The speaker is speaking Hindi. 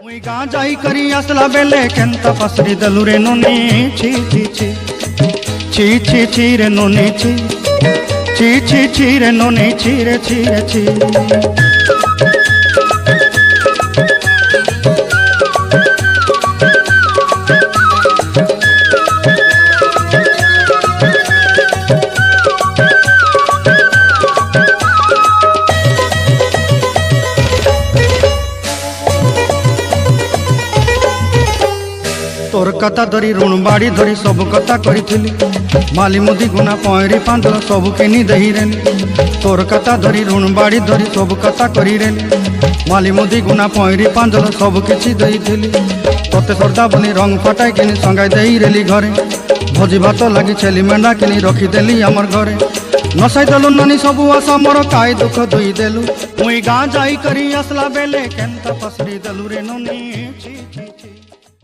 मुई गाँ जाई करी असला बेले केंता पसरी दलु रे नोनी छी छी छी छी छी छी रे नोनी छी छी छी छी रे नोनी छी रे छी रे छी। तोर कथा धरी ऋण बाड़ी धरी सब कथा करी माली मुदी गुना पयरी पांदल सब केनी दही रेली। तोर कथा धरी ऋण बाड़ी धरी सब कथा करी रेली माली मुदी गुना पयरी पांदल सब किछि दही थेली। तोते सरदा बनी रंग फटाई किनी संगाई देई रेली घरे भोजी भात लगी छेली मेंढा किनी रखी देली हमर घरे। नसाई देलु नानी सबु आशा मोर काई दुख दुई देलु मुई गाँ जाई करी असला बेले केंता पसरी देलु रे नोनी छी छी।